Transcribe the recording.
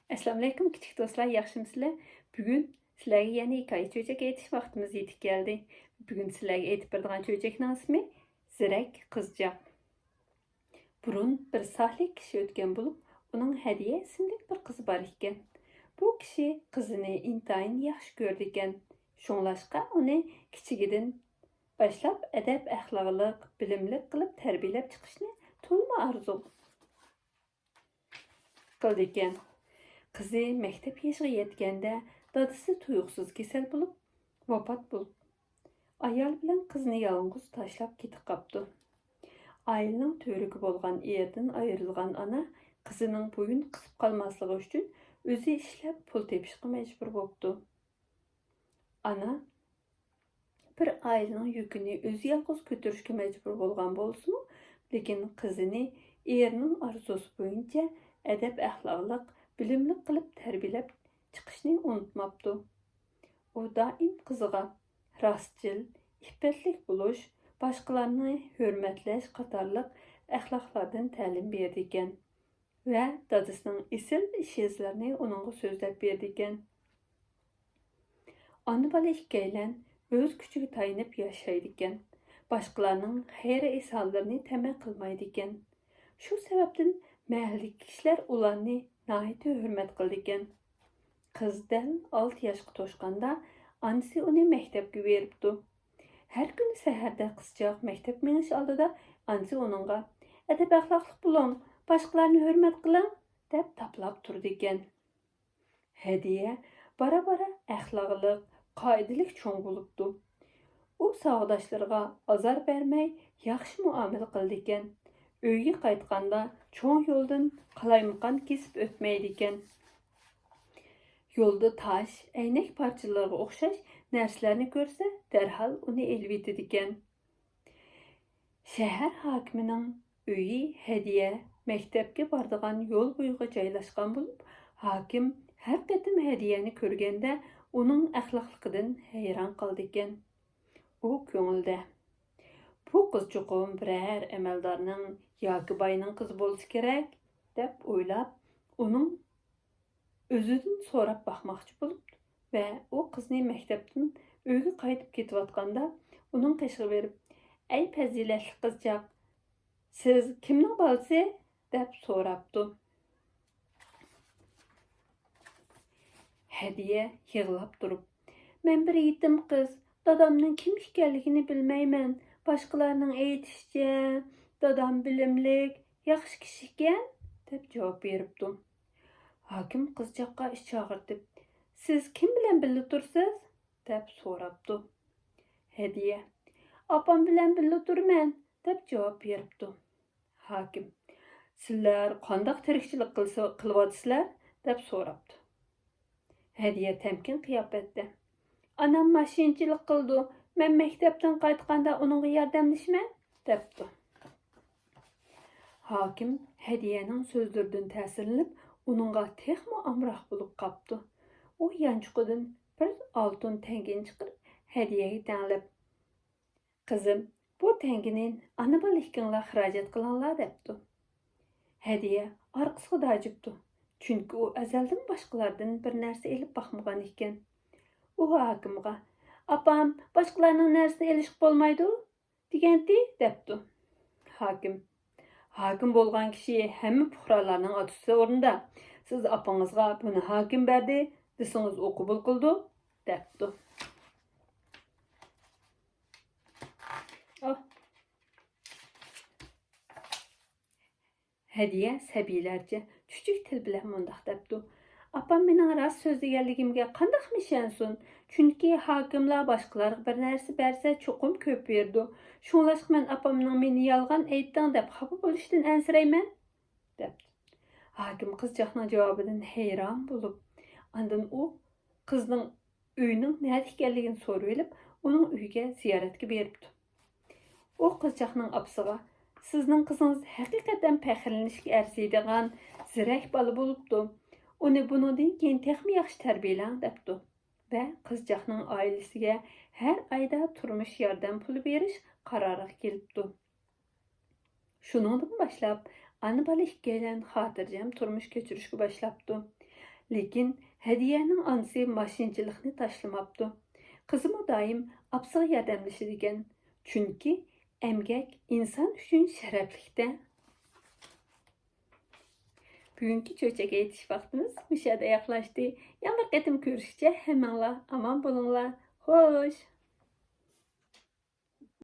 Assalamu alaykum kichik do'stlar, yaxshimisizlar? Bugun sizlarga yana hikoya cho'chak aytish vaqtimiz yetib keldi. Bugun sizlarga aytib beradigan cho'chakning ismi Zirak qizchaq. Burun bir sahlik kishi o'tgan bo'lib, uning Hadiya ismli bir qizi bor ekan. Bu kishi qizini intayin yaxshi ko'rdi ekan. Shunglashqa uni kichigidan boshlab adab axloqliq, bilimli qilib tarbiyalab chiqishni to'liq orzu qildi ekan. Qizi maktab yoshiga yetganda dadasi tuyuqsiz kasal bo'lib, vafot bo'lib, ayol bilan qizni yalnız tashlab ketib qopti. Ailening to'rigi bo'lgan erdan ayrilgan ana qizining bo'yin qisib qolmasligi uchun o'zi ishlab pul tepishga majbur bo'ldi. Ana bir ailening yukini o'zi yalnız ko'tarishga majbur bo'lgan bo'lsa-mu, lekin qizini erining orzusi bo'yicha adab axloqliq bilimli qilib tarbiyalab chiqishni unutmabdi. U doim qiziga rostchil, iffetlik bo'lish, boshqalarni hurmatlash qatorliq axloqlardan ta'lim berdi ekan va dadasining isil ishizlarini uningga so'zlab berdi ekan. Ona bola ikkalan o'z kuchiga tayanib yashaydi ekan. Boshqalarning xayr-esanlarini tama qilmaydi ekan. Shu sababdan mahallik kishilar ularni nəhayət hürmət qildi ekan. Qizdan 6 yoshga to'shqanda anasi uni maktabga beribdi. Har kuni saharda qizchaq maktab menish oldida anasi uningga adab axloqli bo'ling, boshqalarni hurmat qiling deb taplab turdi ekan. Hadiya bara-bara axloqliq, qoidalik cho'ng bo'libdi. U savodoshlarga azor bermay, yaxshi muomala qildi ekan. Uyga qaytganda cho'ng yo'ldan qalaymaqon kesib o'tmaydi ekan. Yo'lda tosh, aynak parchalariga o'xshash narsalarni ko'rsa, darhol uni elib yetadi ekan. Shahar hokimining uyi Hadiya maktabga boradigan yo'l bo'yiga joylashgan bo'lib, hokim har qatim Hadiyani ko'rganda uning axloqligidan hayron qoldi ekan. U ko'ngilda bu qizchuqum birər əməldarının yoki boyning qizi bo'lishi kerak deb o'ylab, uning o'zidan so'rab baxmoqchi bo'lib va u qizni maktabdan uyga qaytib ketayotganda uning qishig'i berib, "Ey fazilatli qizchaq, siz kimning bolasi?" deb so'rabdi. Hadiya yig'lab turib, "Men bir yetim qiz, dadamning kim ekanligini bilmayman. Başqalarının aytishicha, dadam bilimlik, yaxshi kishi ekan" deb javob beribdi. Hokim qizchaqqa ish chaqirtib, "Siz kim bilan birga tursiz?" deb so'rabdi. Hadiya, "Opam bilan birga turman" deb javob beribdi. Hokim, "Sizlar qanday tirikchilik qilyapsizlar?" deb so'rabdi. Hadiya temkin qiyofatda, "Anam mashinchilik qildi. Men maktabdan qaytganda uningga yordamlashman" debdi. Hokim Hadiyaning so'zlaridan ta'sirlanib, uningga texmo amroq bo'lib qopdi. U yanchuqidan bir oltin tangini chiqarib Hadiyaga tanlab, "Qizim, bu tangini ana bola ikkinglar xarajat qilinglar" debdi. Hadiya orqasiga dajibdi, chunki u azaldan boshqalardan bir narsa elib baxmagan ekan. U hokimga, "Apam boshqalarning narsasini elishib bo'lmaydi" deganti debdi. Hokim bo'lgan kishi hamma fuqarolarning otasi o'rnida. Siz apangizga buni hokim berdi desangiz u qabul qildi debdi. Hadiya sabiylarcha chuchuk til bilan mundaq debdi. "Apam mening rost so'zlaganligimga qanday ishonsin? Chunki hokimlar boshqalarga bir narsa bersa cho'qim ko'p berdi. Shunlashqa men apamning meni yolg'on aytding deb xafa bo'lishdan ansirayman" debdi. Hokim qizchaqning javobidan hayron bo'lib, ondan u qizning uyining nerda ekanligini so'rab olib, uning uyiga ziyoratga beribdi. U qizchaqning opasiga, "Sizning qizingiz haqiqatan faxrlanishga arziydigan zirak bola bo'libdi. Uni bundan keyin texmi yaxshi tarbiyalang" debdi va qizchaqning oilasiga har oyda turmush yordam puli berish qaroriga kelibdi. Shuningdan boshlab ana bola ikkalan xotirjam turmush kechirishga boshlabdi. Lekin Hediye'nin anısı maşinçilikni taşlamaptı. Kızıma daim apsaq yardımlaşırken. Çünkü emgek insan üçün şərəflikdə. Bugünkü çöçəyə yetiş vaxtınız müşahidə yaxlaşdı. Yan bir qətim görüşəcək. Həmənla aman bulunlar. Xoş.